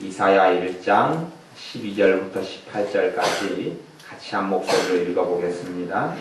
이사야 1장 12절부터 18절까지 같이 한 목소리로 읽어보겠습니다.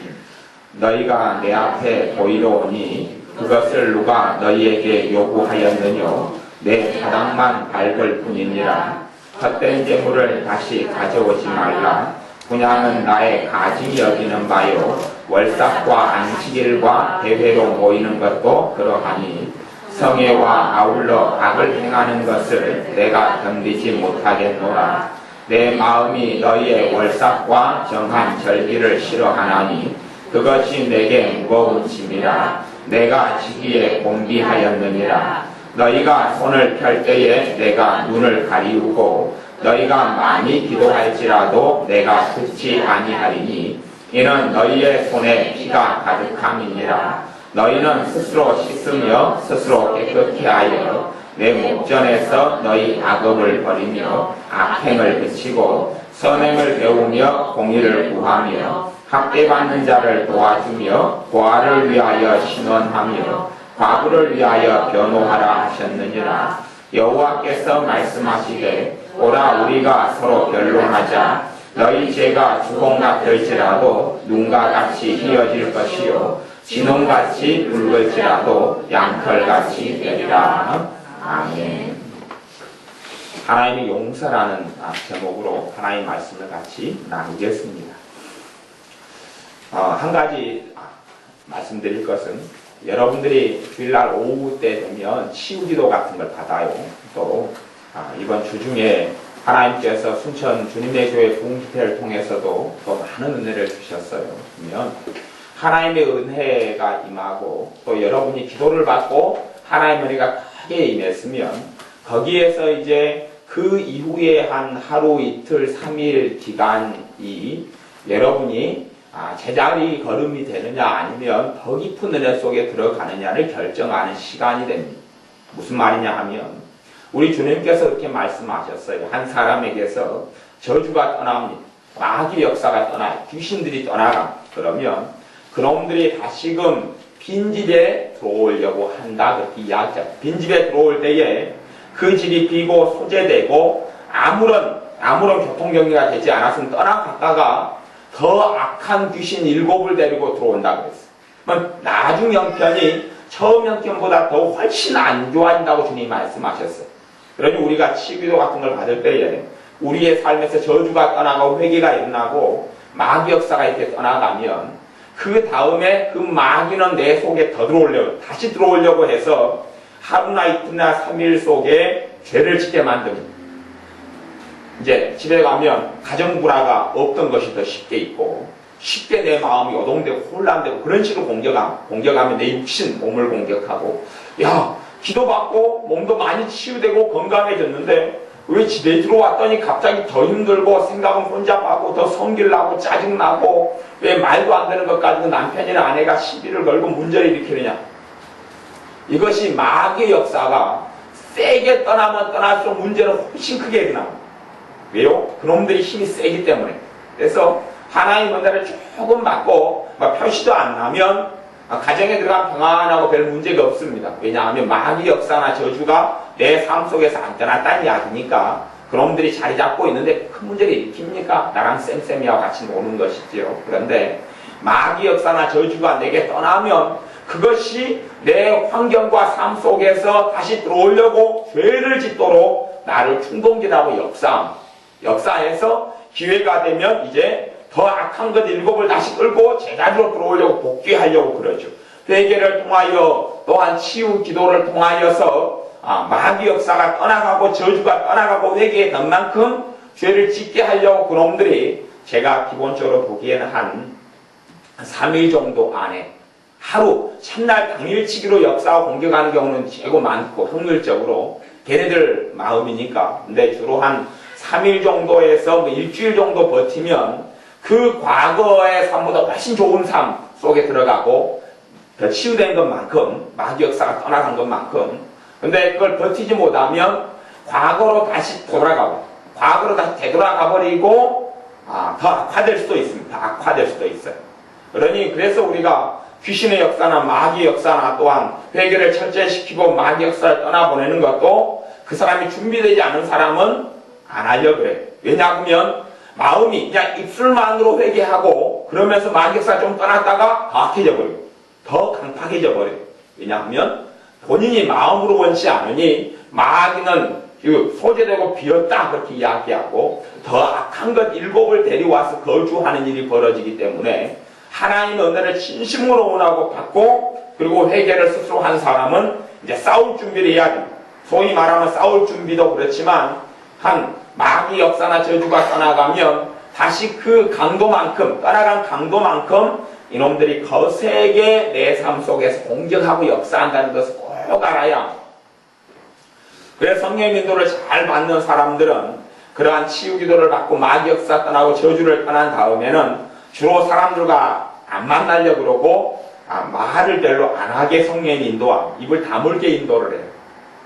너희가 내 앞에 보이러 오니 그것을 누가 너희에게 요구하였느뇨? 내 바닥만 밟을 뿐이니라. 헛된 재물을 다시 가져오지 말라. 분향은 나의 가증이 여기는 바요, 월삭과 안식일과 대회로 모이는 것도 그러하니 성회와 아울러 악을 행하는 것을 내가 견디지 못하겠노라. 내 마음이 너희의 월삭과 정한 절기를 싫어하나니 그것이 내게 무거운 짐이라. 내가 지기에 곤비하였느니라. 너희가 손을 펼 때에 내가 눈을 가리우고 너희가 많이 기도할지라도 내가 듣지 아니하리니 이는 너희의 손에 피가 가득함이니라. 너희는 스스로 씻으며 스스로 깨끗게 하여 내 목전에서 너희 악업을 버리며 악행을 그치고 선행을 배우며 공의를 구하며 학대받는 자를 도와주며 고아를 위하여 신원하며 과부를 위하여 변호하라 하셨느니라. 여호와께서 말씀하시되 오라 우리가 서로 변론하자. 너희 죄가 주공 같을지라도 눈과 같이 희어질 것이요 진홍같이 붉을지라도 양털같이 되리라. 아멘. 하나님의 용서라는 제목으로 하나님의 말씀을 같이 나누겠습니다. 한 가지 말씀드릴 것은 여러분들이 주일날 오후 때 되면 치유기도 같은 걸 받아요. 또 이번 주 중에 하나님께서 순천 주님의 교회 부흥집회를 통해서도 또 많은 은혜를 주셨어요. 그러면 하나님의 은혜가 임하고 또 여러분이 기도를 받고 하나님의 은혜가 크게 임했으면 거기에서 이제 그 이후에 한 하루 이틀 3일 기간이 여러분이 제자리 걸음이 되느냐 아니면 더 깊은 은혜 속에 들어가느냐를 결정하는 시간이 됩니다. 무슨 말이냐 하면 우리 주님께서 이렇게 말씀하셨어요. 한 사람에게서 저주가 떠납니다. 마귀 역사가 떠나요. 귀신들이 떠나가. 그러면 그놈들이 다시금 빈집에 들어오려고 한다. 그렇게 이야기하죠. 빈집에 들어올 때에 그 집이 비고 소재되고 아무런 교통경로가 되지 않았으면 떠나갔다가 더 악한 귀신 7을 데리고 들어온다 그랬어요. 나중 형편이 처음 형편보다 더 훨씬 안 좋아진다고 주님이 말씀하셨어요. 그러니 우리가 치유기도 같은 걸 받을 때에 우리의 삶에서 저주가 떠나고 회개가 일어나고 마귀 역사가 이렇게 떠나가면 그 다음에 그 마귀는 내 속에 더 들어오려고 다시 들어오려고 해서 하루나 이틀이나 3일 속에 죄를 짓게 만듭니다. 이제 집에 가면 가정불화가 없던 것이 더 쉽게 있고 쉽게 내 마음이 요동되고 혼란되고 그런 식으로 공격하면 내 육신 몸을 공격하고 야 기도받고 몸도 많이 치유되고 건강해졌는데 왜 집에 들어왔더니 갑자기 더 힘들고 생각은 혼잡하고 더 성질나고 짜증나고 왜 말도 안 되는 것 가지고 남편이나 아내가 시비를 걸고 문제를 일으키느냐. 이것이 마귀의 역사가 세게 떠나면 떠날수록 문제는 훨씬 크게 일어납니다. 왜요? 그놈들이 힘이 세기 때문에. 그래서 하나님 은혜를 조금 받고 표시도 안 나면 가정에 들어가면 평안하고 별 문제가 없습니다. 왜냐하면 마귀 역사나 저주가 내 삶 속에서 안 떠났다는 이야기니까 그놈들이 자리 잡고 있는데 큰 문제를 일으킵니까? 나랑 쌤쌤이와 같이 노는 것이지요. 그런데 마귀 역사나 저주가 내게 떠나면 그것이 내 환경과 삶 속에서 다시 들어오려고 죄를 짓도록 나를 충동질하고 역사해서 기회가 되면 이제 더 악한 것 7을 다시 끌고 제자리로 들어오려고 복귀하려고 그러죠. 회개를 통하여 또한 치유 기도를 통하여서 마귀 역사가 떠나가고 저주가 떠나가고 회개에 된 만큼 죄를 짓게 하려고 그놈들이 제가 기본적으로 보기에는 한 3일 정도 안에 하루 첫날 당일치기로 역사와 공격하는 경우는 최고 많고 확률적으로 걔네들 마음이니까. 근데 주로 한 3일 정도에서 일주일 정도 버티면 그 과거의 삶보다 훨씬 좋은 삶 속에 들어가고 더 치유된 것만큼 마귀 역사가 떠나간 것만큼 근데 그걸 버티지 못하면 과거로 다시 되돌아가 버리고 더 악화될 수도 있습니다. 악화될 수도 있어요. 그러니 그래서 우리가 귀신의 역사나 마귀의 역사나 또한 회개를 철저시키고 마귀 역사를 떠나보내는 것도 그 사람이 준비되지 않은 사람은 안 하려고 그래요. 왜냐하면 마음이 그냥 입술만으로 회개하고 그러면서 마귀 역사 좀 떠났다가 더 악해져 버려요. 더 강팍해져 버려요. 왜냐하면 본인이 마음으로 원치 않으니 마귀는 소재되고 비었다 그렇게 이야기하고 더 악한 것 일곱을 데려와서 거주하는 일이 벌어지기 때문에 하나님의 은혜를 진심으로 원하고 받고 그리고 회개를 스스로 한 사람은 이제 싸울 준비를 해야 됩니다. 소위 말하면 싸울 준비도 그렇지만 한 마귀 역사나 저주가 떠나가면 다시 그 강도만큼 떠나간 강도만큼 이놈들이 거세게 내 삶 속에서 공격하고 역사한다는 것을 꼭 알아야 합니다. 그래서 성령의 인도를 잘 받는 사람들은 그러한 치유 기도를 받고 마귀 역사 떠나고 저주를 떠난 다음에는 주로 사람들과 안 만나려고 그러고 말을 별로 안 하게 성령이 인도하고 입을 다물게 인도를 해요.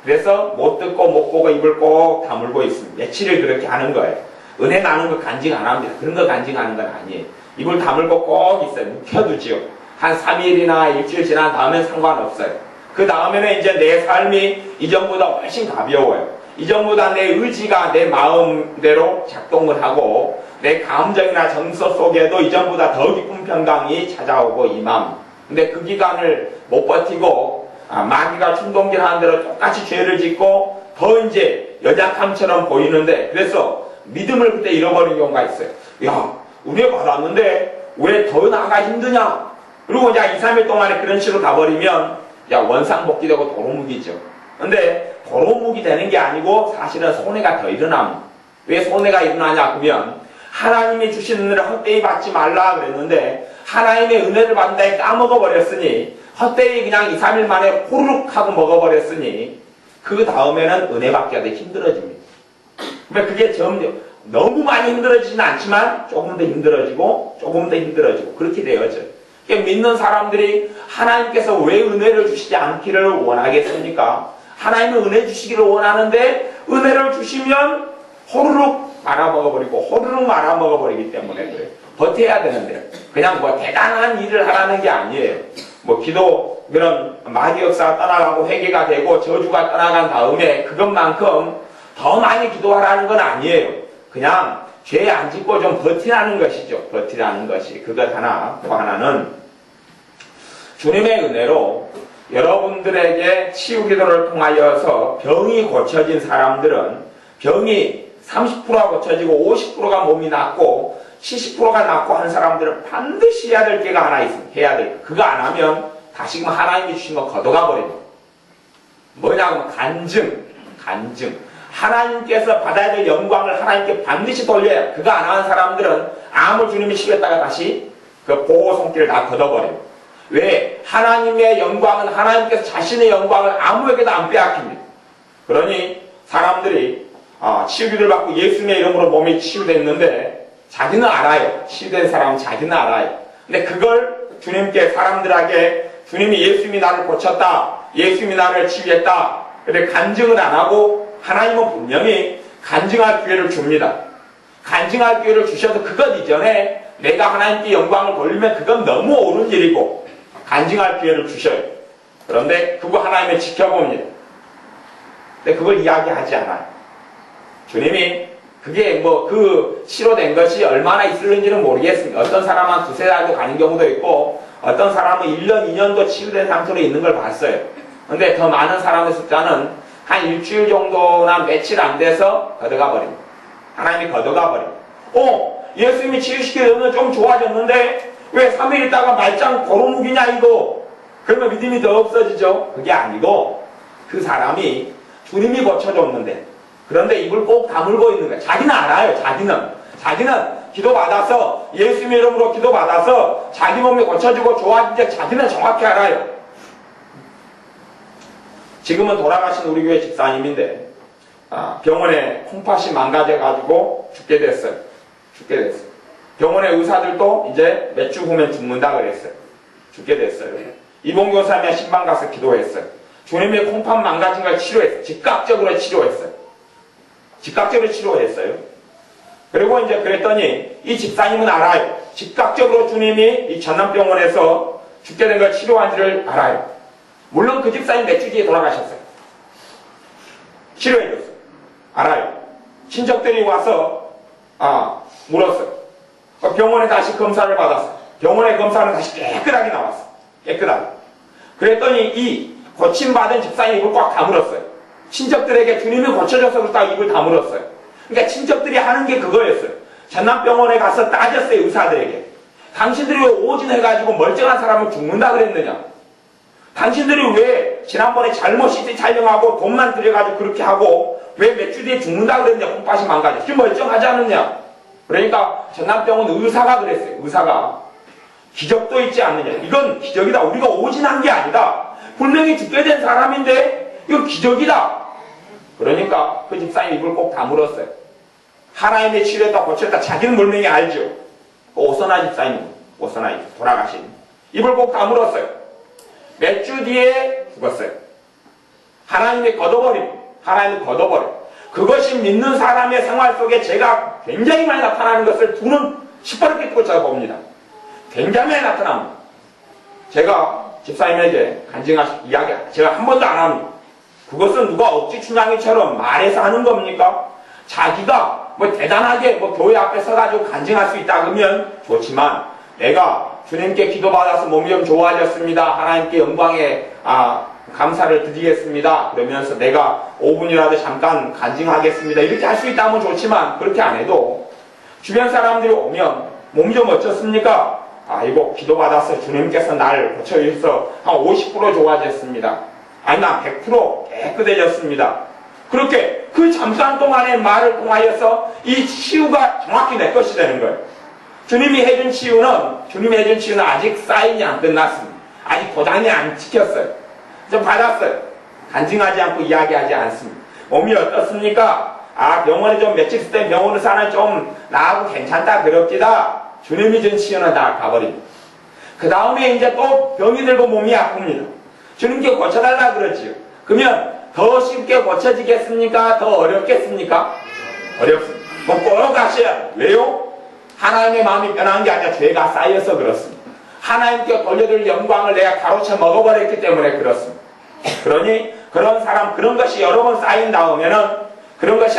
그래서 못 듣고 못 보고 입을 꼭 다물고 있습니다. 며칠을 그렇게 하는 거예요. 은혜 나는 거 간증 안 합니다. 그런 거 간증하는 건 아니에요. 입을 다물고 꼭 있어요. 묵혀두지요. 한 3일이나 일주일 지난 다음엔 상관없어요. 그 다음에는 이제 내 삶이 이전보다 훨씬 가벼워요. 이전보다 내 의지가 내 마음대로 작동을 하고 내 감정이나 정서 속에도 이전보다 더 깊은 평강이 찾아오고 임함. 근데 그 기간을 못 버티고 마귀가 충동질하는 대로 똑같이 죄를 짓고 더 이제 연약함처럼 보이는데 그래서 믿음을 그때 잃어버린 경우가 있어요. 야, 은혜 받았는데 왜 더 나아가 힘드냐? 그리고 이제 2, 3일 동안에 그런 식으로 가버리면 야, 원상복귀 되고 도루묵이죠. 근데 도루묵이 되는 게 아니고 사실은 손해가 더 일어납니다. 왜 손해가 일어나냐 그러면 하나님이 주신 은혜를 헛되이 받지 말라 그랬는데 하나님의 은혜를 받는다에 까먹어버렸으니 헛되이 그냥 2, 3일 만에 호루룩 하고 먹어버렸으니 그 다음에는 은혜 받기가 되게 힘들어집니다. 그러니까 그게 점점 너무 많이 힘들어지진 않지만 조금 더 힘들어지고 조금 더 힘들어지고 그렇게 되어져요. 믿는 사람들이 하나님께서 왜 은혜를 주시지 않기를 원하겠습니까? 하나님은 은혜 주시기를 원하는데 은혜를 주시면 호루룩 말아먹어버리고 호루룩 말아먹어버리기 때문에 그래요. 버텨야 되는데 그냥 뭐 대단한 일을 하라는 게 아니에요. 뭐 기도 그런 마귀 역사가 떠나가고 회개가 되고 저주가 떠나간 다음에 그것만큼 더 많이 기도하라는 건 아니에요. 그냥 죄 안 짓고 좀 버티라는 것이죠. 버티라는 것이 그것 하나 또 하나는 주님의 은혜로 여러분들에게 치유 기도를 통하여서 병이 고쳐진 사람들은 병이 30%가 고쳐지고 50%가 몸이 낫고 70%가 낫고 한 사람들은 반드시 해야 될 게가 하나 있습니다. 해야 될 게. 그거 안 하면 다시금 하나님이 주신 거 걷어가 버립니다. 뭐냐고 하면 간증. 하나님께서 받아야 될 영광을 하나님께 반드시 돌려야 해요. 그거 안 하는 사람들은 아무 주님이 시켰다가 다시 그 보호 손길을 다 걷어버려요. 왜? 하나님의 영광은 하나님께서 자신의 영광을 아무에게도 안 빼앗깁니다. 그러니 사람들이 치유기를 받고 예수님의 이름으로 몸이 치유됐는데 자기는 알아요. 치유된 사람은 자기는 알아요. 근데 그걸 주님께 사람들에게 주님이 예수님이 나를 고쳤다. 예수님이 나를 치유했다. 근데 간증을 안 하고 하나님은 분명히 간증할 기회를 줍니다. 간증할 기회를 주셔도 그것 이전에 내가 하나님께 영광을 돌리면 그건 너무 옳은 일이고 간증할 기회를 주셔요. 그런데 그거 하나님이 지켜봅니다. 근데 그걸 이야기하지 않아요. 주님이 그게 뭐 그 치료된 것이 얼마나 있을는지는 모르겠습니다. 어떤 사람은 두세 달도 가는 경우도 있고 어떤 사람은 1년, 2년도 치유된 상태로 있는 걸 봤어요. 근데 더 많은 사람의 숫자는 한 일주일 정도나 며칠 안 돼서 걷어가 버립니다. 하나님이 걷어가 버립니다. 예수님이 치유시키려면 좀 좋아졌는데 왜 3일 있다가 말짱 도루묵이냐 이거. 그러면 믿음이 더 없어지죠. 그게 아니고 그 사람이 주님이 고쳐줬는데 그런데 입을 꼭 다물고 있는 거예요. 자기는 알아요. 자기는 기도받아서 예수님의 이름으로 기도받아서 자기 몸이 고쳐지고 좋아진지 자기는 정확히 알아요. 지금은 돌아가신 우리 교회 집사님인데 병원에 콩팥이 망가져가지고 죽게 됐어요. 병원의 의사들도 이제 몇 주 후면 죽는다 그랬어요. 죽게 됐어요. 이봉교사님의 신방 가서 기도했어요. 주님이 콩팥 망가진 걸 치료했어요. 즉각적으로 치료했어요. 그리고 이제 그랬더니 이 집사님은 알아요. 즉각적으로 주님이 이 전남병원에서 죽게 된 걸 치료한 줄을 알아요. 물론 그 집사님 몇 주 뒤에 돌아가셨어요. 치료해줬어요. 알아요. 친척들이 와서 물었어요. 병원에 다시 검사를 받았어요. 병원의 검사는 다시 깨끗하게 나왔어요. 깨끗하게. 그랬더니 이 고침받은 집사님 입을 꽉 다물었어요. 친척들에게 주님이 고쳐줘서 그렇다고 입을 다물었어요. 그러니까 친척들이 하는 게 그거였어요. 전남병원에 가서 따졌어요. 의사들에게. 당신들이 왜 오진해가지고 멀쩡한 사람을 죽는다 그랬느냐. 당신들이 왜 지난번에 잘못 CT 촬영하고 돈만 들여가지고 그렇게 하고 왜 몇 주 뒤에 죽는다 그랬냐. 콩팥이 망가져. 지금 멀쩡하지 않느냐. 그러니까 전남병원 의사가 그랬어요. 의사가. 기적도 있지 않느냐. 이건 기적이다. 우리가 오진한 게 아니다. 분명히 죽게 된 사람인데 이거 기적이다. 그러니까 그 집사님 입을 꼭 다물었어요. 하나님의 치료했다 고쳤다 자기는 분명히 알죠. 오선아 집사님, 오선아 돌아가신 입을 꼭 다물었어요. 몇 주 뒤에 죽었어요. 하나님이 걷어버림. 하나님이 걷어버려. 그것이 믿는 사람의 생활 속에 제가 굉장히 많이 나타나는 것을 두 눈 시퍼렇게 뜨고 제가 봅니다. 굉장히 많이 나타납니다. 제가 집사님에게 이야기 제가 한 번도 안 합니다. 그것은 누가 억지 춘향이처럼 말해서 하는 겁니까? 자기가 뭐 대단하게 뭐 교회 앞에 서가지고 간증할 수 있다 그러면 좋지만 내가 주님께 기도받아서 몸이 좀 좋아졌습니다. 하나님께 영광에 감사를 드리겠습니다. 그러면서 내가 5분이라도 잠깐 간증하겠습니다. 이렇게 할 수 있다면 좋지만 그렇게 안 해도 주변 사람들이 오면 몸이 좀 어떻습니까? 이거 기도받아서 주님께서 날 고쳐주셔서 한 50% 좋아졌습니다. 아니 나 100% 깨끗해졌습니다. 그렇게 그 잠깐 동안의 말을 통하여서 이 치유가 정확히 내 것이 되는 거예요. 주님이 해준 치유는 아직 사인이 안 끝났습니다. 아직 도장이 안 찍혔어요. 좀 받았어요. 간증하지 않고 이야기하지 않습니다. 몸이 어떻습니까? 병원에 좀 며칠 있을 때 병원 의사는 좀 나하고 괜찮다 그럽디다. 주님이 준 치유는 다 가버립니다. 그 다음에 이제 또 병이 들고 몸이 아픕니다. 주님께 고쳐달라 그러지요. 그러면 더 쉽게 고쳐지겠습니까? 더 어렵겠습니까? 어렵습니다. 꼭 하셔야. 왜요? 하나님의 마음이 변한 게 아니라 죄가 쌓여서 그렇습니다. 하나님께 돌려줄 영광을 내가 가로채 먹어버렸기 때문에 그렇습니다. 그러니 그런 사람 그런 것이 여러 번 쌓인 다음에는 그런 것이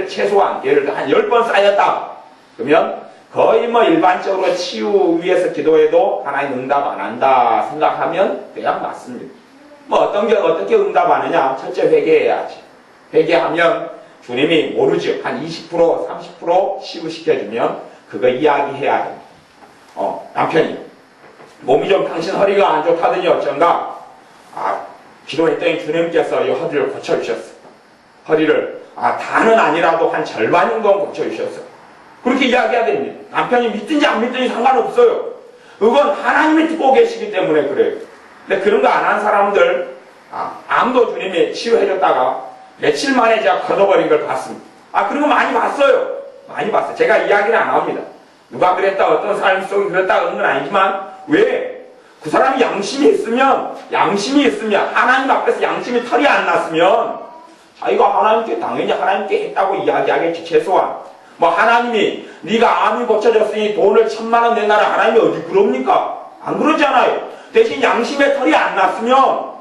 최소한 예를 들어 한 10번 쌓였다. 그러면 거의 뭐 일반적으로 치유 위해서 기도해도 하나님 응답 안 한다 생각하면 그냥 맞습니다. 뭐 어떻게 응답하느냐? 첫째 회개해야지. 회개하면 주님이 모르죠. 한 20%, 30% 치유시켜주면 그거 이야기해야 됩니다. 남편이 몸이 좀 당신 허리가 안 좋다더니 어쩐가? 기도했더니 주님께서 이 허리를 고쳐주셨어. 허리를 다는 아니라도 한 절반 정도는 고쳐주셨어. 그렇게 이야기해야 됩니다. 남편이 믿든지 안 믿든지 상관없어요. 그건 하나님이 듣고 계시기 때문에 그래요. 근데 그런 거 안 한 사람들 암도 주님이 치유해줬다가 며칠 만에 제가 걷어버린 걸 봤습니다. 그런 거 많이 봤어요. 많이 봤어요. 제가 이야기는 안 합니다. 누가 그랬다 어떤 사람 속이 그랬다 그런 건 아니지만 왜? 그 사람이 양심이 있으면 하나님 앞에서 양심이 털이 안 났으면 이거 하나님께 당연히 하나님께 했다고 이야기하겠지. 최소한 뭐 하나님이 네가 암이 고쳐졌으니 돈을 1000만원 내놔라 하나님이 어디 그럽니까? 안 그러잖아요. 대신 양심의 털이 안 났으면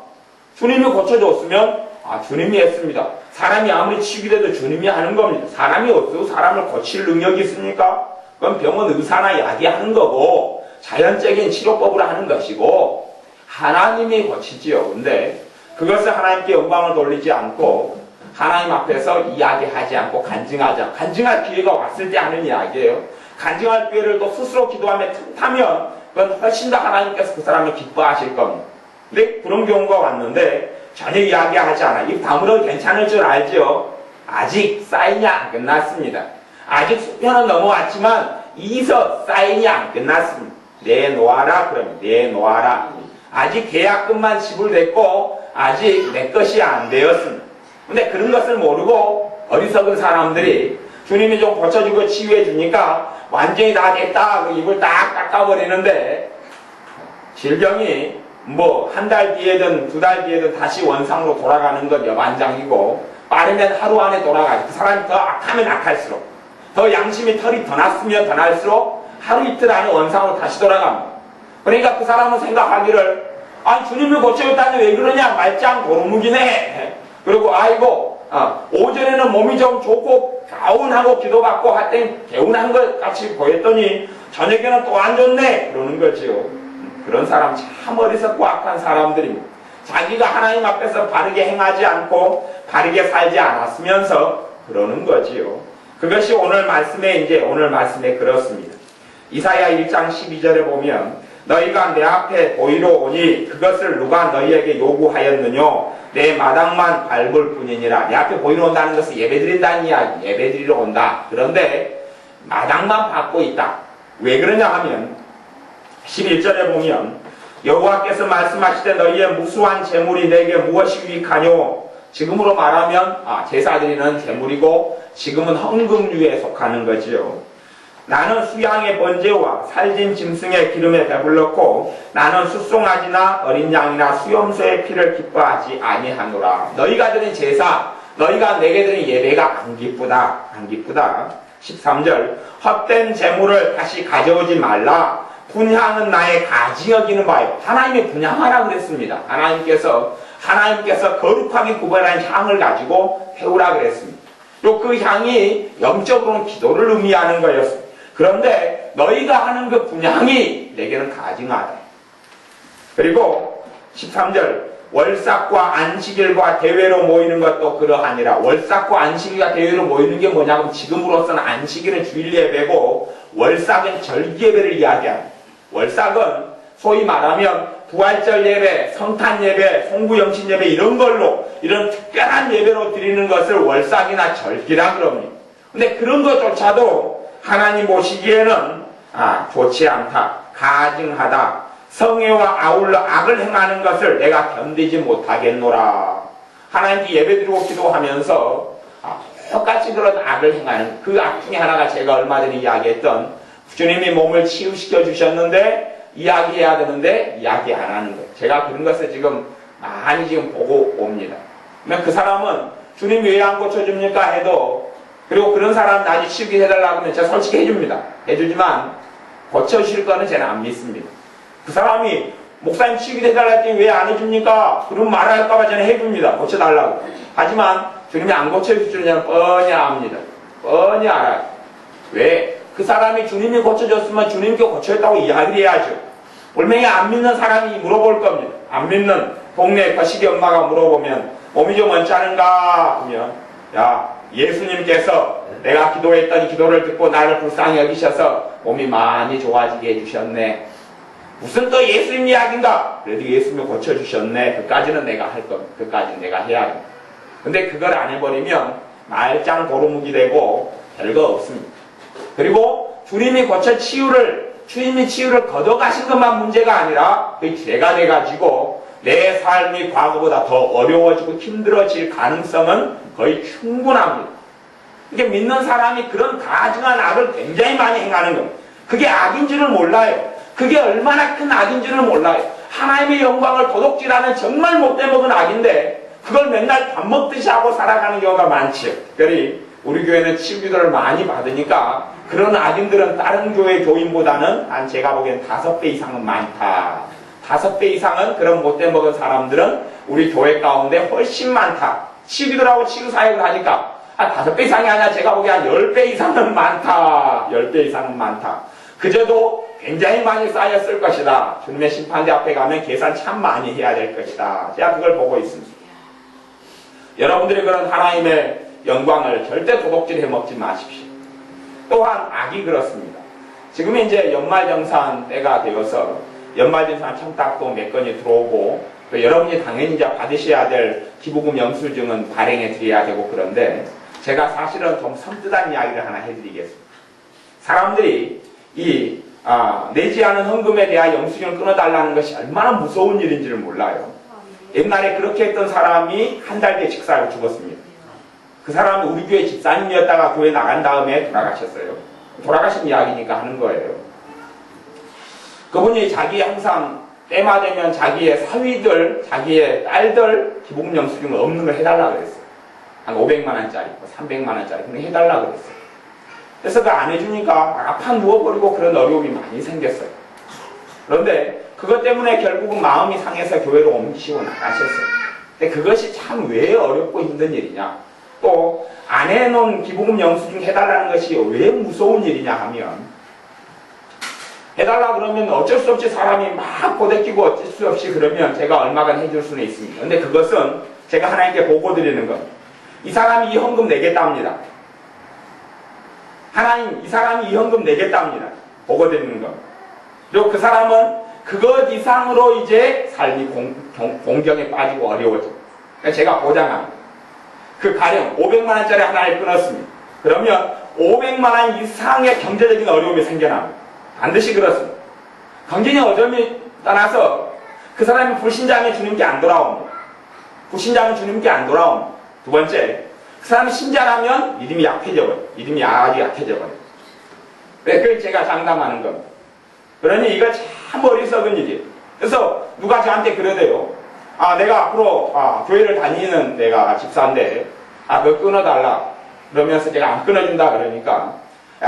주님이 고쳐줬으면 주님이 했습니다. 사람이 아무리 치유돼도 주님이 하는 겁니다. 사람이 어디서 사람을 고칠 능력이 있습니까? 그건 병원 의사나 이야기하는 거고 자연적인 치료법으로 하는 것이고 하나님이 고치지요. 근데 그것을 하나님께 영광을 돌리지 않고 하나님 앞에서 이야기하지 않고 간증할 기회가 왔을 때 하는 이야기예요. 간증할 기회를 또 스스로 기도하며 틈타면 그건 훨씬 더 하나님께서 그 사람을 기뻐하실 겁니다. 근데 그런 경우가 왔는데 전혀 이야기하지 않아요. 입 다물어도 괜찮을 줄 알죠. 아직 사인이 안 끝났습니다. 아직 수표는 넘어왔지만 이서 사인이 안 끝났습니다. 내놓아라 그러면 내놓아라. 아직 계약금만 지불됐고 아직 내 것이 안 되었습니다. 근데 그런 것을 모르고 어리석은 사람들이 주님이 좀 고쳐주고 치유해 주니까 완전히 다 됐다 입을 딱 닦아버리는데 질병이 뭐 한 달 뒤에든 2달 뒤에든 다시 원상으로 돌아가는 건 여반장이고 빠르면 하루 안에 돌아가죠. 그 사람이 더 악하면 악할수록 더 양심의 털이 더 났으면 더 날수록 하루 이틀 안에 원상으로 다시 돌아갑니다. 그러니까 그 사람은 생각하기를, 아니 주님을 고쳐줬다니 왜 그러냐, 말짱 도루묵이네. 그리고 아이고 오전에는 몸이 좀 좋고 가운하고 기도받고 할 땐 개운한 것 같이 보였더니 저녁에는 또 안 좋네, 그러는 거지요. 그런 사람 참 어리석고 악한 사람들입니다. 자기가 하나님 앞에서 바르게 행하지 않고 바르게 살지 않았으면서 그러는 거지요. 그것이 오늘 말씀에 그렇습니다. 이사야 1장 12절에 보면 너희가 내 앞에 보이러 오니 그것을 누가 너희에게 요구하였느뇨, 내 마당만 밟을 뿐이니라. 내 앞에 보이러 온다는 것은 예배드린다는 이야기, 예배드리러 온다. 그런데 마당만 밟고 있다. 왜 그러냐 하면 11절에 보면 여호와께서 말씀하시되 너희의 무수한 재물이 내게 무엇이 유익하뇨. 지금으로 말하면 제사드리는 재물이고 지금은 헌금류에 속하는 거지요. 나는 수양의 번제와 살진 짐승의 기름에 배불렀고 나는 숫송아지나 어린 양이나 수염소의 피를 기뻐하지 아니하노라. 너희가 드린 제사, 너희가 내게 드린 예배가 안 기쁘다. 13절 헛된 재물을 다시 가져오지 말라. 분향은 나의 가지 여기는 바요. 하나님이 분향하라 그랬습니다. 하나님께서 거룩하게 구별한 향을 가지고 태우라 그랬습니다. 또 그 향이 영적으로는 기도를 의미하는 거였습니다. 그런데 너희가 하는 그 분향이 내게는 가증하다. 그리고 13절 월삭과 안식일과 대회로 모이는 것도 그러하니라. 월삭과 안식일과 대회로 모이는 게 뭐냐면 지금으로서는 안식일은 주일 예배고 월삭은 절기 예배를 이야기합니다. 월삭은 소위 말하면 부활절 예배, 성탄 예배, 송구영신 예배 이런 걸로 이런 특별한 예배로 드리는 것을 월삭이나 절기라 그럽니다. 근데 그런 것조차도 하나님 보시기에는 좋지 않다, 가증하다, 성애와 아울러 악을 행하는 것을 내가 견디지 못하겠노라. 하나님께 예배드리고 기도하면서 똑같이 그런 악을 행하는 그 악 중에 하나가 제가 얼마 전에 이야기했던 주님이 몸을 치유시켜 주셨는데 이야기해야 되는데 이야기 안 하는 거예요. 제가 그런 것을 지금 많이 보고 옵니다. 그러면 그 사람은 주님이 왜 안 고쳐줍니까 해도, 그리고 그런 사람 나중에 치유기 해달라고 하면 제가 솔직히 해줍니다. 해주지만 고쳐주실 거는 저는 안 믿습니다. 그 사람이 목사님 치유기 해달라 했더니 왜 안 해줍니까? 그런 말을 할까봐 저는 해줍니다. 고쳐달라고. 하지만 주님이 안 고쳐줄 줄은 뻔히 압니다. 뻔히 알아요. 왜? 그 사람이 주님이 고쳐줬으면 주님께 고쳐줬다고 이야기를 해야죠. 분명히 안 믿는 사람이 물어볼 겁니다. 안 믿는 동네 거시기 엄마가 물어보면 몸이 좀 언짢은가 하면, 야, 예수님께서 내가 기도했더니 기도를 듣고 나를 불쌍히 여기셔서 몸이 많이 좋아지게 해주셨네. 무슨 또 예수님 이야기인가? 그래도 예수님이 고쳐주셨네. 그까지는 내가 할 겁니다. 그까지는 내가 해야 됩니다. 근데 그걸 안 해버리면 말짱 도루묵이 되고 별거 없습니다. 그리고 주님이 치유를 걷어가신 것만 문제가 아니라 그 죄가 돼가지고 내 삶이 과거보다 더 어려워지고 힘들어질 가능성은 거의 충분합니다. 이게 믿는 사람이 그런 가증한 악을 굉장히 많이 행하는 겁니다. 그게 악인 줄을 몰라요. 그게 얼마나 큰 악인 줄을 몰라요. 하나님의 영광을 도둑질하는 정말 못돼 먹은 악인데 그걸 맨날 밥 먹듯이 하고 살아가는 경우가 많지요. 특별히 우리 교회는 치유기도를 많이 받으니까 그런 악인들은 다른 교회 교인보다는 한 제가 보기엔 5배 이상은 많다. 5배 이상은 그런 못돼 먹은 사람들은 우리 교회 가운데 훨씬 많다. 치유기도라고 치유사역을 하니까 5배 이상이 아니라 제가 보기엔 한 10배 이상은 많다. 10배 이상은 많다. 그저도 굉장히 많이 쌓였을 것이다. 주님의 심판대 앞에 가면 계산 참 많이 해야 될 것이다. 제가 그걸 보고 있습니다. 여러분들이 그런 하나님의 영광을 절대 도둑질 해먹지 마십시오. 또한 악이 그렇습니다. 지금 이제 연말정산 때가 되어서 연말정산 청탁도 몇 건이 들어오고 또 여러분이 당연히 이제 받으셔야 될 기부금 영수증은 발행해 드려야 되고, 그런데 제가 사실은 좀 섬뜩한 이야기를 하나 해드리겠습니다. 사람들이 내지 않은 헌금에 대한 영수증을 끊어달라는 것이 얼마나 무서운 일인지를 몰라요. 옛날에 그렇게 했던 사람이 한 달 뒤에 직사하고 죽었습니다. 그 사람은 우리 교회 집사님이었다가 교회 나간 다음에 돌아가셨어요. 돌아가신 이야기니까 하는 거예요. 그분이 항상 때마 되면 자기의 사위들, 자기의 딸들 기부금 영수증을 없는 걸 해달라고 그랬어요. 한 500만원짜리, 300만원짜리 그냥 해달라고 그랬어요. 그래서 그 안 해주니까 아파 누워버리고 그런 어려움이 많이 생겼어요. 그런데 그것 때문에 결국은 마음이 상해서 교회로 옮기시고 나가셨어요. 근데 그것이 참 왜 어렵고 힘든 일이냐, 또 안 해놓은 기부금 영수증 해달라는 것이 왜 무서운 일이냐 하면, 해달라 그러면 어쩔 수 없이 사람이 막 고대끼고 어쩔 수 없이 그러면 제가 얼마간 해줄 수는 있습니다. 근데 그것은 제가 하나님께 보고 드리는 겁니다. 이 사람이 이 헌금 내겠다 합니다. 하나님, 이 사람이 이 헌금 내겠다 합니다. 보고 드리는 겁니다. 그리고 그 사람은 그것 이상으로 이제 삶이 공경에 빠지고 어려워져. 그러니까 제가 보장합니다. 그 가령 500만원짜리 하나를 끊었습니다. 그러면 500만원 이상의 경제적인 어려움이 생겨납니다. 반드시 그렇습니다. 경제적인 어려움이 떠나서 그 사람이 불신자면 주님께 안 돌아옵니다. 불신자면 주님께 안 돌아옵니다. 두 번째, 그 사람이 신자라면 믿음이 약해져버려요. 믿음이 아주 약해져버려요. 그래서 제가 장담하는 겁니다. 그러니 이거 참 어리석은 일이에요. 그래서 누가 저한테 그러대요. 내가 앞으로 교회를 다니는 내가 집사인데 그거 끊어달라. 그러면서 제가 안 끊어준다 그러니까,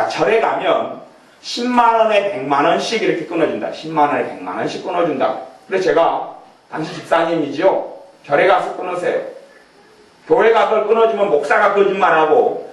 절에 가면 10만원에 100만원씩 이렇게 끊어준다. 10만원에 100만원씩 끊어준다. 그래서 제가, 당신 집사님이지요? 절에 가서 끊으세요. 교회가 그걸 끊어주면 목사가 거짓말하고,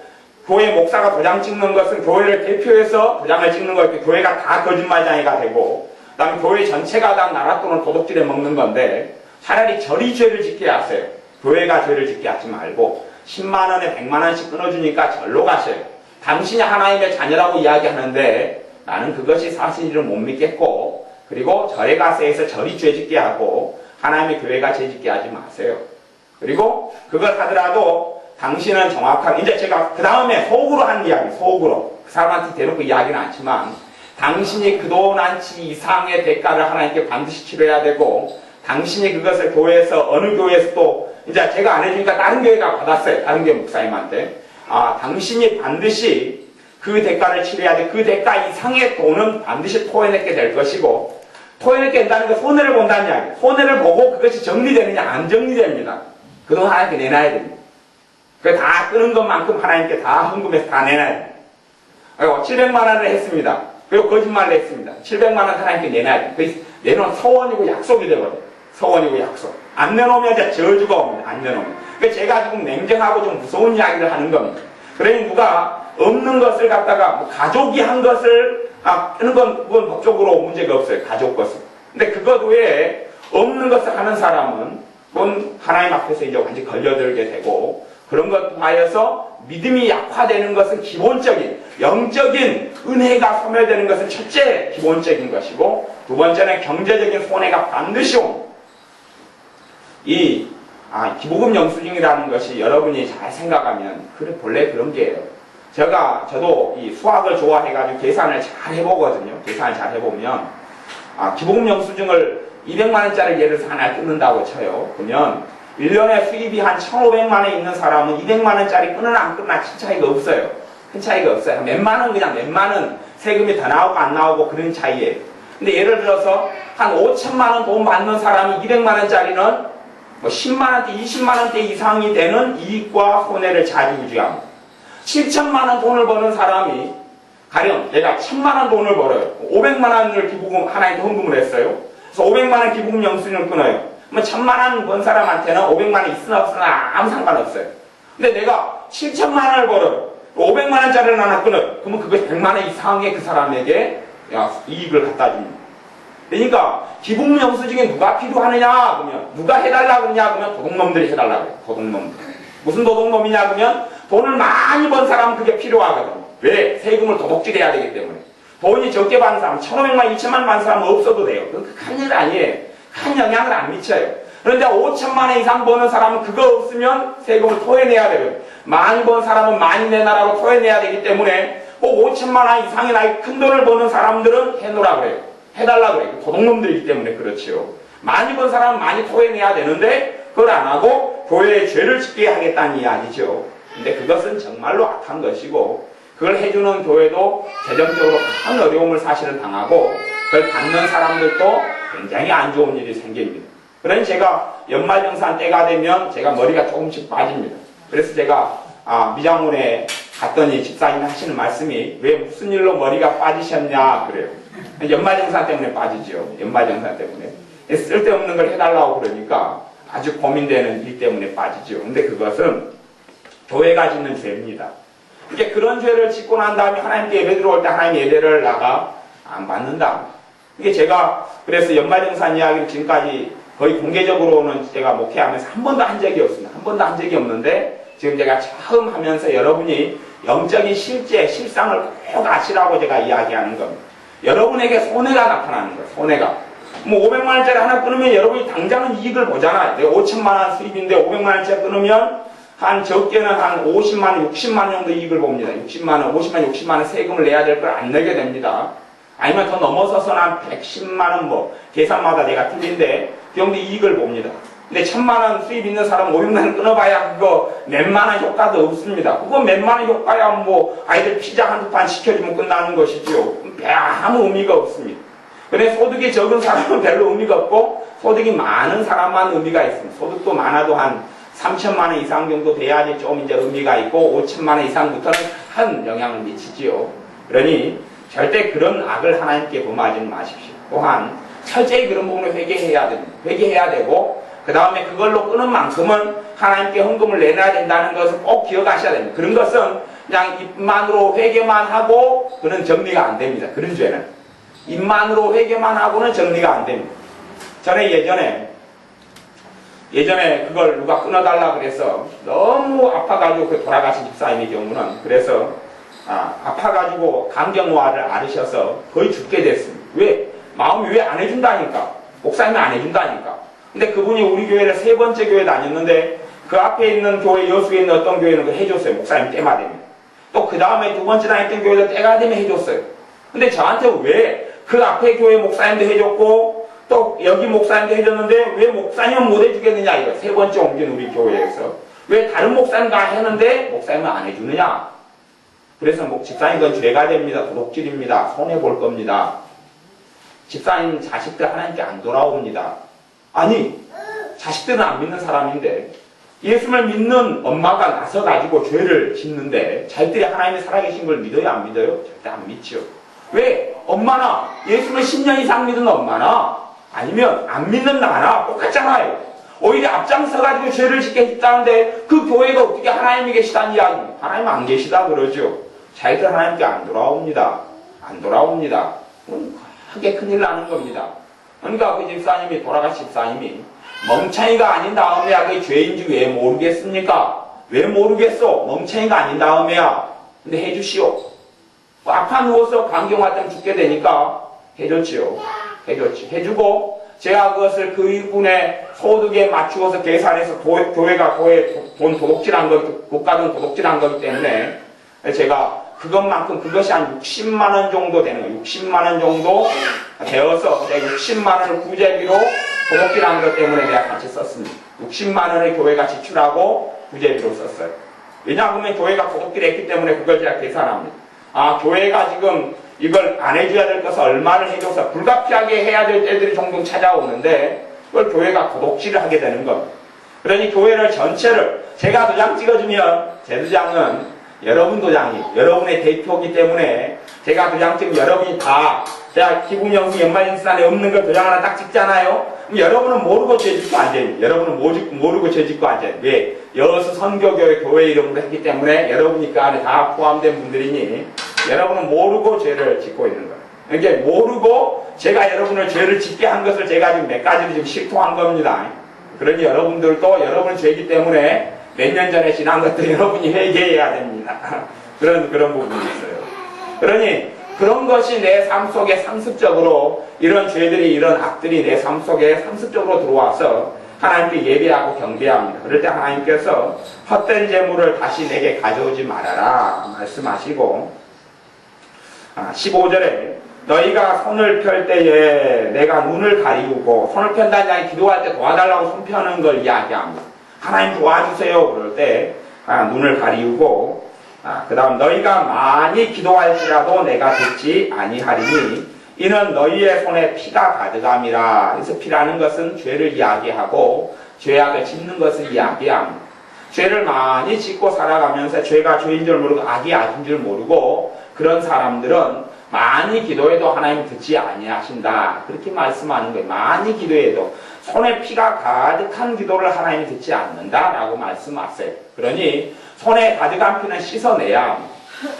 교회 목사가 도장 찍는 것은 교회를 대표해서 도장을 찍는 거였고, 교회가 다 거짓말장애가 되고, 그 다음에 교회 전체가 다 나라 돈을 도둑질해 먹는 건데, 차라리 절이 죄를 짓게 하세요. 교회가 죄를 짓게 하지 말고 10만원에 100만원씩 끊어주니까 절로 가세요. 당신이 하나님의 자녀라고 이야기하는데 나는 그것이 사실을 못 믿겠고, 그리고 절에 가서 해서 절이 죄 짓게 하고 하나님의 교회가 죄 짓게 하지 마세요. 그리고 그걸 하더라도 당신은 정확하게, 이제 제가 그 다음에 속으로 한 이야기, 속으로 그 사람한테 대놓고 이야기는 않지만, 당신이 그동안치 이상의 대가를 하나님께 반드시 치러야 되고, 당신이 그것을 교회에서, 어느 교회에서 또, 이제 제가 안 해주니까 다른 교회가 받았어요. 다른 교회 목사님한테. 당신이 반드시 그 대가를 치러야 돼. 그 대가 이상의 돈은 반드시 토해내게 될 것이고, 토해내게 된다는 건 손해를 본다는 이야기예요. 손해를 보고 그것이 정리되느냐, 안 정리됩니다. 그동안 하나님께 내놔야 됩니다. 그 다 끄는 것만큼 하나님께 다 헌금해서 다 내놔야 됩니다. 700만원을 했습니다. 그리고 거짓말을 했습니다. 700만원 하나님께 내놔야 됩니다. 그 내놓은 서원이고 약속이 되거든요. 서원이고 약속. 안 내놓으면 이제 저주가 옵니다. 안 내놓으면. 그래서 제가 지금 냉정하고 좀 무서운 이야기를 하는 겁니다. 그러니 누가 없는 것을 갖다가 가족이 한 것을 하는 건 그건 법적으로 문제가 없어요. 가족 것은. 근데 그것 외에 없는 것을 하는 사람은 그건 하나님 앞에서 이제 완전히 걸려들게 되고, 그런 것 하여서 믿음이 약화되는 것은 기본적인 영적인 은혜가 소멸되는 것은 첫째 기본적인 것이고, 두 번째는 경제적인 손해가 반드시 옵니다. 이 기부금 영수증이라는 것이 여러분이 잘 생각하면 본래 그런 게예요. 저도 이 수학을 좋아해가지고 계산을 잘 해보거든요. 계산을 잘 해보면 기부금 영수증을 200만원짜리 예를 들어서 하나 끊는다고 쳐요. 그러면 1년에 수입이 한 1,500만원 있는 사람은 200만원짜리 끊으나 안 끊으나 큰 차이가 없어요. 큰 차이가 없어요. 몇만원, 그냥 몇만원 세금이 더 나오고 안 나오고 그런 차이예요. 근데 예를 들어서 한 5천만원 돈 받는 사람이 200만원짜리는 10만원대, 20만원대 이상이 되는 이익과 손해를 좌지우지합니다. 7천만원 돈을 버는 사람이, 가령 내가 1,000만원 돈을 벌어요. 500만원을 기부금, 하나님께 헌금을 했어요. 그래서 500만원 기부금 영수증을 끊어요. 그러면 1,000만원 번 사람한테는 500만원 있으나 없으나 아무 상관없어요. 근데 내가 7천만원을 벌어요. 500만원짜리를 하나 끊어요. 그러면 그것이 100만원 이상의 그 사람에게 이익을 갖다 줍니다. 그러니까 기부금 영수증이 누가 필요하느냐 그러면, 누가 해달라고 그러냐 그러면 도둑놈들이 해달라고 해요. 도둑놈들. 무슨 도둑놈이냐 그러면 돈을 많이 번 사람은 그게 필요하거든. 왜? 세금을 도둑질해야 되기 때문에. 돈이 적게 받는 사람, 1,500만, 2,000만 받는 사람은 없어도 돼요. 그건 큰 일 아니에요. 큰 영향을 안 미쳐요. 그런데 5천만 원 이상 버는 사람은 그거 없으면 세금을 토해내야 돼요. 많이 번 사람은 많이 내놔라고 토해내야 되기 때문에 꼭 5천만 원 이상이나 큰 돈을 버는 사람들은 해놓으라 그래요. 해달라 그래요. 도둑놈들이기 때문에 그렇지요. 많이 번 사람은 많이 토해내야 되는데 그걸 안 하고 교회에 죄를 짓게 하겠다는 이야기죠. 근데 그것은 정말로 악한 것이고, 그걸 해주는 교회도 재정적으로 큰 어려움을 사실은 당하고, 그걸 받는 사람들도 굉장히 안 좋은 일이 생깁니다. 그러니 제가 연말정산 때가 되면 제가 머리가 조금씩 빠집니다. 그래서 제가 미장원에 갔더니 집사님이 하시는 말씀이 왜 무슨 일로 머리가 빠지셨냐 그래요. 연말정산 때문에 빠지죠. 연말정산 때문에. 쓸데없는 걸 해달라고 그러니까 아주 고민되는 일 때문에 빠지죠. 근데 그것은 교회가 짓는 죄입니다. 이게 그런 죄를 짓고 난 다음에 하나님께 예배 들어올 때 하나님 예배를 나가 안 받는다. 이게 제가 그래서 연말정산 이야기를 지금까지 거의 공개적으로는 제가 목회하면서 한 번도 한 적이 없습니다. 한 번도 한 적이 없는데 지금 제가 처음 하면서 여러분이 영적인 실상을 꼭 아시라고 제가 이야기하는 겁니다. 여러분에게 손해가 나타나는 거예요. 손해가. 뭐 500만 원짜리 하나 끊으면 여러분이 당장은 이익을 보잖아요. 내가 5천만 원 수입인데 500만 원짜리 끊으면 한 적게는 한 50만 원, 60만 원 정도 이익을 봅니다. 60만 원, 50만 원, 60만 원 세금을 내야 될 걸 안 내게 됩니다. 아니면 더 넘어서서는 한 110만 원 계산마다 내가 틀린데 그 정도 이익을 봅니다. 근데 1000만 원 수입 있는 사람 500만 원 끊어봐야 그거 몇만 원 효과도 없습니다. 그거 몇만 원 효과야 아이들 피자 한두 판 시켜주면 끝나는 것이지요. 아무 의미가 없습니다. 근데 소득이 적은 사람은 별로 의미가 없고 소득이 많은 사람만 의미가 있습니다. 소득도 많아도 한 3천만 원 이상 정도 돼야지 좀 이제 의미가 있고 5천만 원 이상부터는 큰 영향을 미치지요. 그러니 절대 그런 악을 하나님께 범하지는 마십시오. 또한 철저히 그런 부분을 회개해야 됩니다. 회개해야 되고 그 다음에 그걸로 끄는 만큼은 하나님께 헌금을 내놔야 된다는 것을 꼭 기억하셔야 됩니다. 그런 것은 그냥 입만으로 회개만 하고 그는 정리가 안 됩니다. 그런 죄는 입만으로 회개만 하고는 정리가 안 됩니다. 전에 예전에 그걸 누가 끊어달라 그래서 너무 아파가지고 그 돌아가신 집사님의 경우는 그래서 아파가지고 감경노화를 앓으셔서 거의 죽게 됐습니다. 왜? 마음이 왜 안 해준다니까. 목사님이 안 해준다니까. 근데 그분이 우리 교회를 3번째 교회 다녔는데 그 앞에 있는 교회 여수에 있는 어떤 교회는 해줬어요. 목사님 때마 되면. 또 그 다음에 2번째 다녔던 교회도 때가 되면 해줬어요. 근데 저한테 왜 그 앞에 교회 목사님도 해줬고 또 여기 목사님도 해줬는데 왜 목사님은 못 해주겠느냐 이거. 3번째 옮긴 우리 교회에서. 왜 다른 목사님 다 했는데 목사님은 안 해주느냐. 그래서 집사님 그건 죄가 됩니다. 도둑질입니다. 손해볼 겁니다. 집사님 자식들 하나님께 안 돌아옵니다. 아니 자식들은 안 믿는 사람인데 예수를 믿는 엄마가 나서가지고 죄를 짓는데 자식들이 하나님의 살아계신 걸 믿어요? 안 믿어요? 절대 안 믿죠. 왜? 엄마나 예수를 10년 이상 믿은 엄마나 아니면 안 믿는 나나 똑같잖아요. 오히려 앞장서가지고 죄를 짓게 했다는데 그 교회가 어떻게 하나님이 계시다는 이야기. 하나님 안 계시다 그러죠. 자기들 하나님께 안 돌아옵니다. 안 돌아옵니다. 크게 큰일 나는 겁니다. 그러니까 그 집사님이 돌아가신 집사님이 멍청이가 아닌 다음에야 그게 죄인지 왜 모르겠습니까? 왜 모르겠어? 멍청이가 아닌 다음에야. 근데 해주시오. 아파 누워서 감경할 때면 죽게 되니까 해줬지요. 해줬지. 해주고 제가 그것을 그분의 소득에 맞추어서 계산해서 교회가 돈 도둑질한 거, 국가돈 도둑질한 거기 때문에 제가 그것이 한 60만 원 정도 되는 거예요. 60만 원 정도 되어서 내가 60만 원을 구제비로 도둑질한 것 때문에 내가 같이 썼습니다. 60만 원을 교회가 지출하고 구제비로 썼어요. 왜냐하면 교회가 도둑질했기 때문에 그걸 제가 계산합니다. 교회가 지금 이걸 안 해줘야 될 것을 얼마를 해줘서 불가피하게 해야 될 때들이 종종 찾아오는데 그걸 교회가 도둑질을 하게 되는 겁니다. 그러니 교회를 전체를 제가 도장 찍어주면 제 도장은 여러분 도장이 여러분의 대표이기 때문에 제가 도장 찍으면 여러분이 다 제가 기부명부 연말인산에 없는 걸 도장 하나 딱 찍잖아요. 그럼 여러분은 모르고 죄 짓고 앉아요. 여러분은 모르고 죄 짓고 앉아요. 왜? 여수 선교교회 교회 이름으로 했기 때문에 여러분이 그 안에 다 포함된 분들이니 여러분은 모르고 죄를 짓고 있는 거예요. 그러니까 모르고 제가 여러분을 죄를 짓게 한 것을 제가 지금 몇 가지를 지금 실토한 겁니다. 그러니 여러분들도 여러분의 죄이기 때문에 몇 년 전에 지난 것도 여러분이 회개해야 됩니다. 그런 부분이 있어요. 그러니 그런 것이 내 삶 속에 상습적으로 이런 죄들이 이런 악들이 내 삶 속에 상습적으로 들어와서 하나님께 예배하고 경배합니다. 그럴 때 하나님께서 헛된 재물을 다시 내게 가져오지 말아라 말씀하시고 15절에 너희가 손을 펼 때에 내가 눈을 가리우고 손을 편다는 이야기 기도할 때 도와달라고 손 펴는 걸 이야기합니다. 하나님 도와주세요 그럴 때 눈을 가리우고 그 다음 너희가 많이 기도할지라도 내가 듣지 아니하리니 이는 너희의 손에 피가 가득함이라. 그래서 피라는 것은 죄를 이야기하고 죄악을 짓는 것을 이야기합니다. 죄를 많이 짓고 살아가면서 죄가 죄인 줄 모르고 악이 악인 줄 모르고 그런 사람들은 많이 기도해도 하나님 듣지 아니하신다. 그렇게 말씀하는 거예요. 많이 기도해도 손에 피가 가득한 기도를 하나님이 듣지 않는다라고 말씀하세요. 그러니 손에 가득한 피는 씻어내야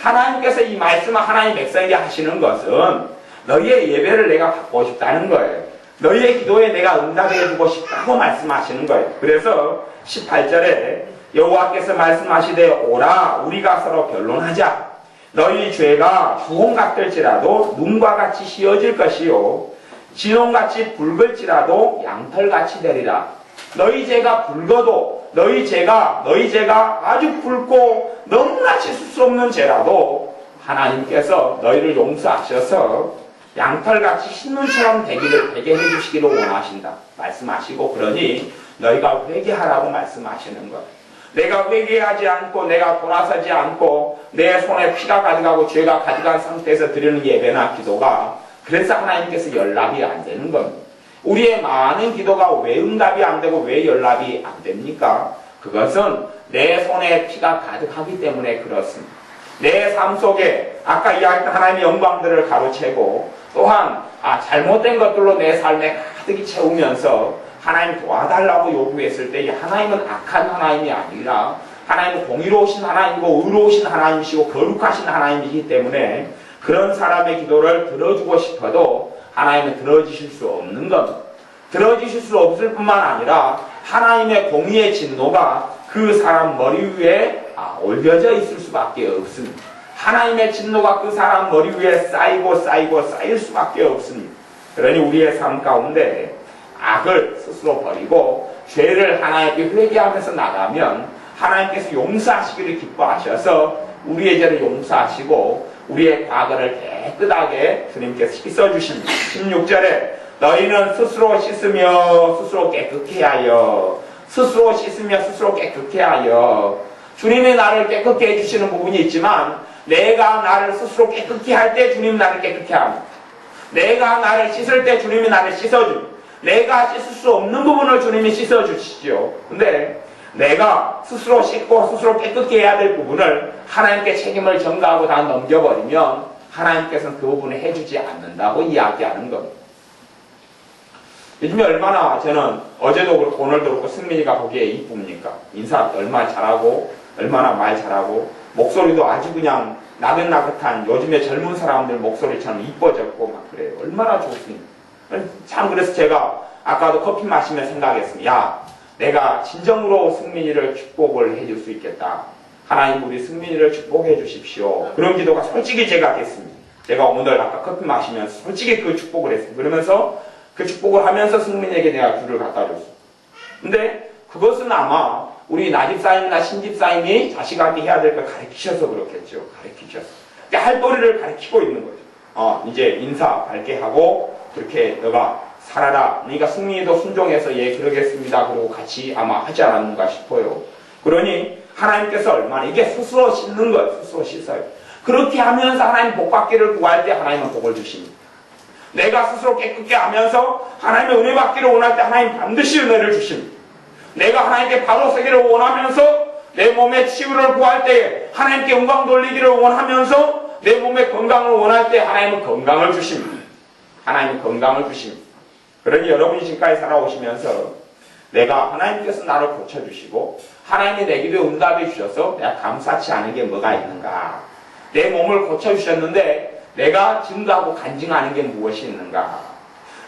하나님께서 이 말씀을 하나님 백성에게 하시는 것은 너희의 예배를 내가 받고 싶다는 거예요. 너희의 기도에 내가 응답해 주고 싶다고 말씀하시는 거예요. 그래서 18절에 여호와께서 말씀하시되 오라 우리가 서로 변론하자. 너희 죄가 주홍 같을지라도 눈과 같이 휘어질 것이요 진홍같이 붉을지라도 양털같이 되리라. 너희 죄가 붉어도 너희 죄가 아주 붉고 너무나 씻을 수 없는 죄라도 하나님께서 너희를 용서하셔서 양털같이 흰눈처럼 되게 해주시기를 원하신다 말씀하시고, 그러니 너희가 회개하라고 말씀하시는 거예요. 내가 회개하지 않고 내가 돌아서지 않고 내 손에 피가 가득하고 죄가 가득한 상태에서 드리는 예배나 기도가 그래서 하나님께서 연락이 안 되는 겁니다. 우리의 많은 기도가 왜 응답이 안 되고 왜 연락이 안 됩니까? 그것은 내 손에 피가 가득하기 때문에 그렇습니다. 내 삶 속에 아까 이야기했던 하나님의 영광들을 가로채고 또한 잘못된 것들로 내 삶에 가득히 채우면서 하나님 도와달라고 요구했을 때 하나님은 악한 하나님이 아니라 하나님은 공의로우신 하나님이고 의로우신 하나님이시고 거룩하신 하나님이기 때문에 그런 사람의 기도를 들어주고 싶어도 하나님은 들어주실 수 없는 겁니다. 들어주실 수 없을 뿐만 아니라 하나님의 공의의 진노가 그 사람 머리 위에 올려져 있을 수밖에 없습니다. 하나님의 진노가 그 사람 머리 위에 쌓일 수밖에 없습니다. 그러니 우리의 삶 가운데 악을 스스로 버리고 죄를 하나님께 회개하면서 나가면 하나님께서 용서하시기를 기뻐하셔서 우리의 죄를 용서하시고 우리의 과거를 깨끗하게 주님께서 씻어주십니다. 16절에 너희는 스스로 씻으며 스스로 깨끗게 하여 스스로 씻으며 스스로 깨끗게 하여 주님이 나를 깨끗게 해주시는 부분이 있지만 내가 나를 스스로 깨끗게 할 때 주님이 나를 깨끗게 합니다. 내가 나를 씻을 때 주님이 나를 씻어줍니다. 내가 씻을 수 없는 부분을 주님이 씻어주시죠. 근데 내가 스스로 씻고 스스로 깨끗게 해야 될 부분을 하나님께 책임을 전가하고 다 넘겨버리면 하나님께서는 그 부분을 해주지 않는다고 이야기하는 겁니다. 요즘에 얼마나 저는 어제도 그렇고 오늘도 그렇고 승민이가 보기에 이쁩니까? 인사 얼마나 잘하고 얼마나 말 잘하고 목소리도 아주 그냥 나긋나긋한 요즘에 젊은 사람들 목소리처럼 이뻐졌고 막 그래요. 얼마나 좋습니까? 참 그래서 제가 아까도 커피 마시며 생각했습니다. 야, 내가 진정으로 승민이를 축복을 해줄 수 있겠다. 하나님 우리 승민이를 축복해 주십시오. 그런 기도가 솔직히 제가 했습니다. 제가 오늘 아까 커피 마시면서 솔직히 그 축복을 했습니다. 그러면서 그 축복을 하면서 승민이에게 내가 귤을 갖다 줬어. 근데 그것은 아마 우리 나집사님이나 신집사님이 자식한테 해야 될 걸 가르치셔서 그렇겠죠. 가르치셔서. 그러니까 할도리를 가르치고 있는 거죠. 이제 인사 밝게 하고 그렇게 너가 살아라. 그러니까 승민이도 순종해서 예 그러겠습니다. 그러고 같이 아마 하지 않았는가 싶어요. 그러니 하나님께서 얼마나 이게 스스로 씻는 거예요. 스스로 씻어요. 그렇게 하면서 하나님 복 받기를 구할 때 하나님은 복을 주십니다. 내가 스스로 깨끗게 하면서 하나님의 은혜 받기를 원할 때 하나님 반드시 은혜를 주십니다. 내가 하나님께 바로 서기를 원하면서 내 몸의 치유를 구할 때 하나님께 영광 돌리기를 원하면서 내 몸의 건강을 원할 때 하나님은 건강을 주십니다. 하나님은 건강을 주십니다. 그러니 여러분이 지금까지 살아오시면서 내가 하나님께서 나를 고쳐주시고 하나님이 내 기도에 응답해 주셔서 내가 감사치 않은 게 뭐가 있는가? 내 몸을 고쳐주셨는데 내가 증거하고 간증하는 게 무엇이 있는가?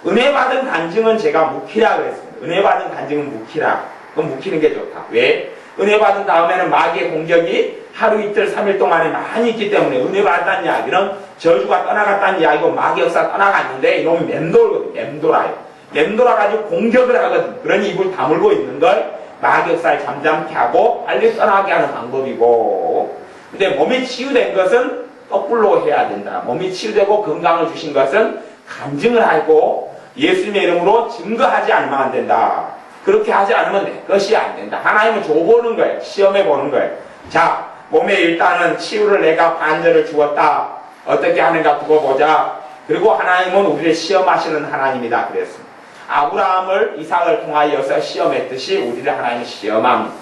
은혜 받은 간증은 제가 묵히라 그랬습니다. 은혜 받은 간증은 묵히라. 그건 묵히는 게 좋다. 왜? 은혜 받은 다음에는 마귀의 공격이 하루 이틀 3일 동안에 많이 있기 때문에 은혜 받았다는 이야기는 저주가 떠나갔다는 이야기고 마귀 역사 떠나갔는데 이놈이 맴돌거든. 맴돌아요. 맴돌아가지고 공격을 하거든. 그러니 입을 다물고 있는 걸 마귀 역사를 잠잠케 하고 빨리 떠나게 하는 방법이고, 근데 몸이 치유된 것은 거꾸로 해야 된다. 몸이 치유되고 건강을 주신 것은 간증을 하고 예수님의 이름으로 증거하지 않으면 안 된다. 그렇게 하지 않으면 내 것이 안 된다. 하나님은 줘보는 거예요. 시험해 보는 거예요. 자, 몸에 일단은 치유를 내가 반절을 주었다. 어떻게 하는가 두고 보자. 그리고 하나님은 우리를 시험하시는 하나님이다 그랬습니다. 아브라함을 이삭을 통하여서 시험했듯이 우리를 하나님은 시험합니다.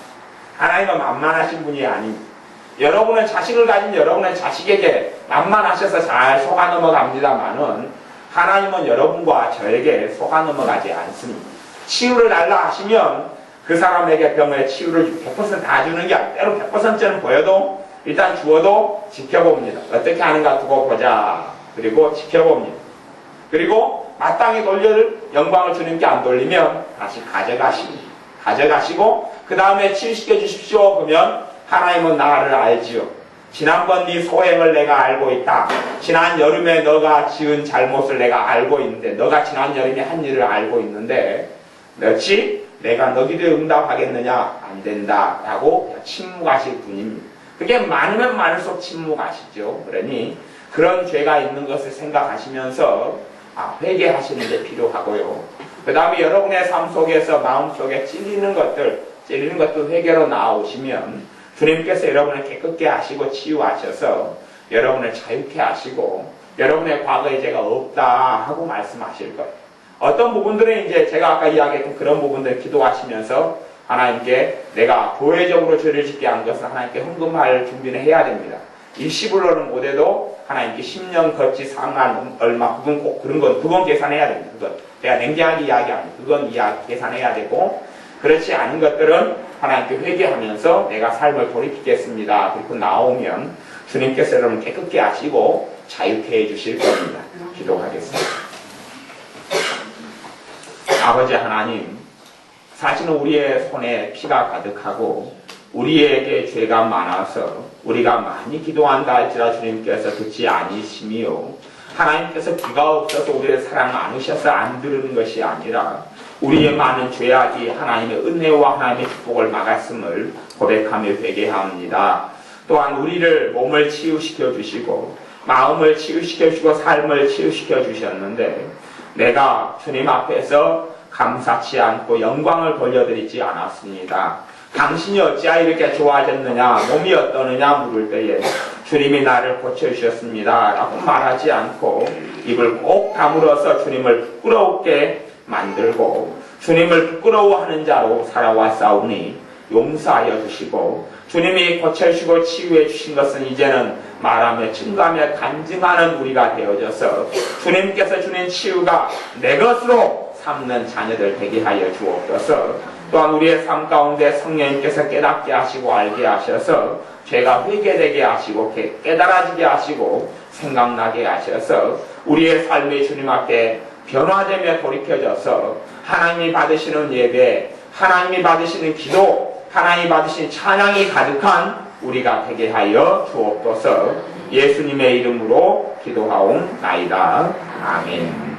하나님은 만만하신 분이 아닙니다. 여러분은 자식을 가진 여러분의 자식에게 만만하셔서 잘 속아 넘어갑니다만은 하나님은 여러분과 저에게 속아 넘어가지 않습니다. 치유를 달라 하시면 그 사람에게 병의 치유를 100%다 주는 게 아니라 때로 100%는 보여도 일단 주어도 지켜봅니다. 어떻게 하는가 두고 보자. 그리고 지켜봅니다. 그리고 마땅히 돌릴 영광을 주님께 안 돌리면 다시 가져가시고 그 다음에 치유시켜 주십시오. 그러면 하나님은 나를 알지요. 지난번 네 소행을 내가 알고 있다. 지난 여름에 너가 지은 잘못을 내가 알고 있는데 너가 지난 여름에 한 일을 알고 있는데 너지 내가 너 기도에 응답하겠느냐? 안 된다 라고 침묵하실 분입니다. 그게 많으면 많을수록 침묵하시죠. 그러니 그런 죄가 있는 것을 생각하시면서 회개하시는 게 필요하고요. 그 다음에 여러분의 삶 속에서 마음속에 찔리는 것들 회개로 나오시면 주님께서 여러분을 깨끗게 하시고 치유하셔서 여러분을 자유케 하시고 여러분의 과거의 죄가 없다 하고 말씀하실 거예요. 어떤 부분들은 이제 제가 아까 이야기했던 그런 부분들 기도하시면서 하나님께 내가 교회적으로 죄를 짓게 한 것은 하나님께 헌금할 준비는 해야 됩니다. 일시불로는 못해도 하나님께 10년 거치 상한 얼마 그건 꼭 그건 계산해야 됩니다. 그건 제가 냉정하게 이야기합니다. 그건 계산해야 되고 그렇지 않은 것들은 하나님께 회개하면서 내가 삶을 돌이키겠습니다. 그리고 나오면 주님께서 여러분 깨끗게 하시고 자유케 해주실 겁니다. 기도하겠습니다. 아버지 하나님, 사실은 우리의 손에 피가 가득하고 우리에게 죄가 많아서 우리가 많이 기도한다 할지라도 주님께서 듣지 아니시며 하나님께서 귀가 없어서 우리를 사랑 않으셔서 안 들으는 것이 아니라 우리의 많은 죄악이 하나님의 은혜와 하나님의 축복을 막았음을 고백하며 회개합니다. 또한 우리를 몸을 치유시켜 주시고 마음을 치유시켜 주시고 삶을 치유시켜 주셨는데 내가 주님 앞에서 감사치 않고 영광을 돌려드리지 않았습니다. 당신이 어찌하여 이렇게 좋아졌느냐, 몸이 어떠느냐 물을 때에 주님이 나를 고쳐주셨습니다 라고 말하지 않고 입을 꼭 다물어서 주님을 부끄러우게 만들고 주님을 부끄러워하는 자로 살아왔사오니 용서하여 주시고 주님이 고쳐주시고 치유해 주신 것은 이제는 말하며 증거하며 간증하는 우리가 되어져서 주님께서 주는 치유가 내 것으로 삼는 자녀들 되게 하여 주옵소서. 또한 우리의 삶 가운데 성령님께서 깨닫게 하시고 알게 하셔서 죄가 회개되게 하시고 깨달아지게 하시고 생각나게 하셔서 우리의 삶이 주님 앞에 변화되며 돌이켜져서 하나님이 받으시는 예배, 하나님이 받으시는 기도, 하나님이 받으시는 찬양이 가득한 우리가 되게 하여 주옵소서. 예수님의 이름으로 기도하옵나이다. 아멘.